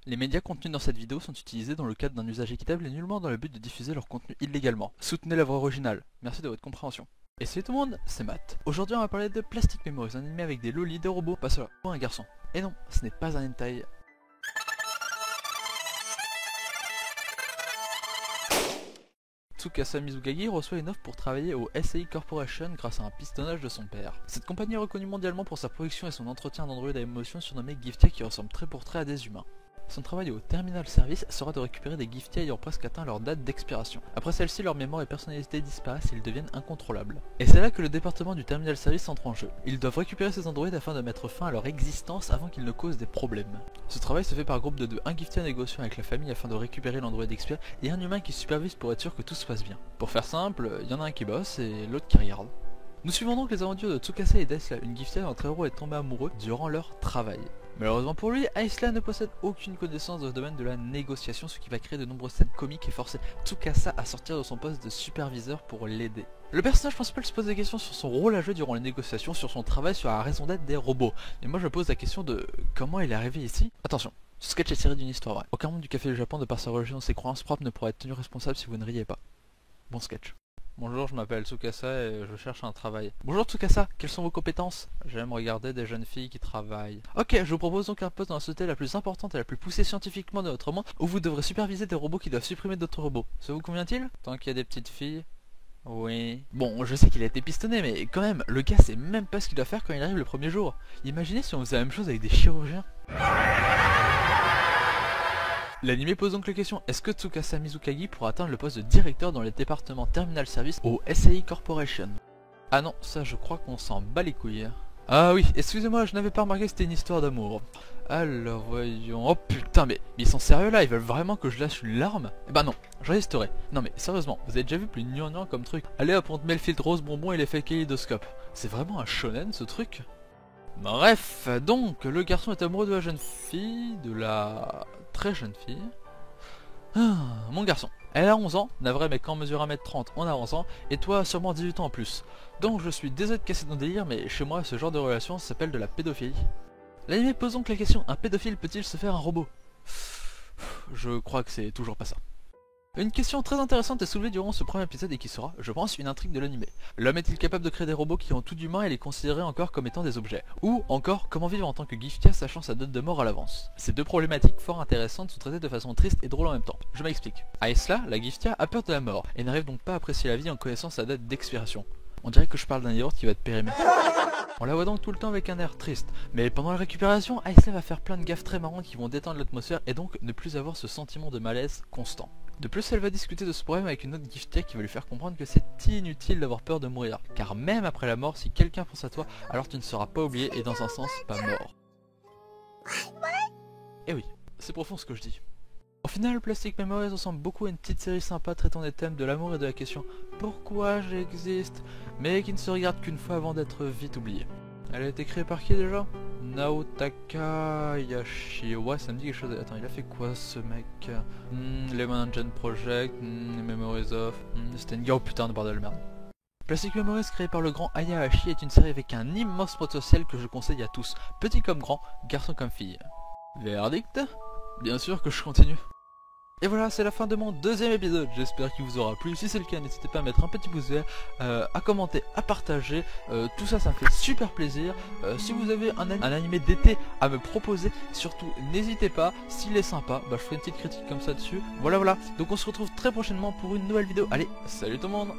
Les médias contenus dans cette vidéo sont utilisés dans le cadre d'un usage équitable et nullement dans le but de diffuser leur contenu illégalement. Soutenez l'œuvre originale. Merci de votre compréhension. Et salut tout le monde, c'est Matt. Aujourd'hui on va parler de Plastic Memories, un anime avec des lolis, des robots, pas cela, pour un garçon. Et non, ce n'est pas un hentai. Tsukasa Mizukagi reçoit une offre pour travailler au SAI Corporation grâce à un pistonnage de son père. Cette compagnie est reconnue mondialement pour sa production et son entretien d'androïdes à émotion surnommés Giftia qui ressemblent trait pour trait à des humains. Son travail au Terminal Service sera de récupérer des Giftia ayant presque atteint leur date d'expiration. Après celle-ci, leur mémoire et personnalité disparaissent et ils deviennent incontrôlables. Et c'est là que le département du Terminal Service entre en jeu. Ils doivent récupérer ces androïdes afin de mettre fin à leur existence avant qu'ils ne causent des problèmes. Ce travail se fait par groupe de deux, un Giftia négociant avec la famille afin de récupérer l'androïde expiré et un humain qui supervise pour être sûr que tout se passe bien. Pour faire simple, il y en a un qui bosse et l'autre qui regarde. Nous suivons donc les aventures de Tsukasa et d'Aisla, une Giftia dont notre héros est tombé amoureux durant leur travail. Malheureusement pour lui, Aisla ne possède aucune connaissance dans le domaine de la négociation, ce qui va créer de nombreuses scènes comiques et forcer Tsukasa à sortir de son poste de superviseur pour l'aider. Le personnage principal se pose des questions sur son rôle à jouer durant les négociations, sur son travail, sur la raison d'être des robots. Et moi je pose la question de comment il est arrivé ici. Attention, ce sketch est tiré d'une histoire vraie. Aucun membre du Café du Japon, de par sa religion et ses croyances propres, ne pourra être tenu responsable si vous ne riez pas. Bon sketch. Bonjour, je m'appelle Tsukasa et je cherche un travail. Bonjour Tsukasa, quelles sont vos compétences? J'aime regarder des jeunes filles qui travaillent. Ok, je vous propose donc un poste dans la société la plus importante et la plus poussée scientifiquement de notre monde, où vous devrez superviser des robots qui doivent supprimer d'autres robots. Ça vous convient-il? Tant qu'il y a des petites filles. Oui. Bon, je sais qu'il a été pistonné, mais quand même, le gars sait même pas ce qu'il doit faire quand il arrive le premier jour. Imaginez si on faisait la même chose avec des chirurgiens. L'anime pose donc la question, est-ce que Tsukasa Mizukagi pourra atteindre le poste de directeur dans le département Terminal Service au SAI Corporation? Ah non, ça je crois qu'on s'en bat les couilles. Ah oui, excusez-moi, je n'avais pas remarqué que c'était une histoire d'amour. Alors voyons... Oh putain, mais ils sont sérieux là? Ils veulent vraiment que je lâche une larme? Eh ben non, je résisterai. Non mais sérieusement, vous avez déjà vu plus gnangnan comme truc? Allez hop, on te met le filtre rose bonbon et l'effet kaléidoscope. C'est vraiment un shonen ce truc? Bref, donc, le garçon est amoureux de la jeune fille, de la très jeune fille. Ah, mon garçon, elle a 11 ans, navré mais quand on mesure 1m30 on a 11 ans, et toi sûrement 18 ans en plus. Donc je suis désolé de casser ton délire, mais chez moi ce genre de relation s'appelle de la pédophilie. L'anime pose donc la question, un pédophile peut-il se faire un robot? Je crois que c'est toujours pas ça. Une question très intéressante est soulevée durant ce premier épisode et qui sera, je pense, une intrigue de l'anime. L'homme est-il capable de créer des robots qui ont tout d'humain et les considérer encore comme étant des objets? Ou encore, comment vivre en tant que Giftia sachant sa date de mort à l'avance? Ces deux problématiques fort intéressantes sont traitées de façon triste et drôle en même temps. Je m'explique. Aisla, la Giftia, a peur de la mort et n'arrive donc pas à apprécier la vie en connaissant sa date d'expiration. On dirait que je parle d'un yaourt qui va être périmé. On la voit donc tout le temps avec un air triste, mais pendant la récupération, Aisla va faire plein de gaffes très marrantes qui vont détendre l'atmosphère et donc ne plus avoir ce sentiment de malaise constant. De plus, elle va discuter de ce problème avec une autre Giftia qui va lui faire comprendre que c'est inutile d'avoir peur de mourir, car même après la mort, si quelqu'un pense à toi, alors tu ne seras pas oublié et dans un sens, pas mort. Et oui, c'est profond ce que je dis. Au final, Plastic Memories ressemble beaucoup à une petite série sympa traitant des thèmes de l'amour et de la question pourquoi j'existe, mais qui ne se regarde qu'une fois avant d'être vite oubliée. Elle a été créée par qui déjà? Naotaka Yashi. Ouais, ça me dit quelque chose. Attends, il a fait quoi ce mec? Lemon Engine Project, Memories of... C'était une oh putain de bordel de merde. Plastic Memories créé par le grand Hayashi est une série avec un immense potentiel que je conseille à tous, petit comme grand, garçon comme fille. Verdict? Bien sûr que je continue. Et voilà, c'est la fin de mon deuxième épisode, j'espère qu'il vous aura plu. Si c'est le cas, n'hésitez pas à mettre un petit pouce vert, à commenter, à partager, tout ça, ça me fait super plaisir. Si vous avez un animé d'été à me proposer, surtout n'hésitez pas, s'il est sympa, bah, je ferai une petite critique comme ça dessus. Voilà, donc on se retrouve très prochainement pour une nouvelle vidéo. Allez, salut tout le monde!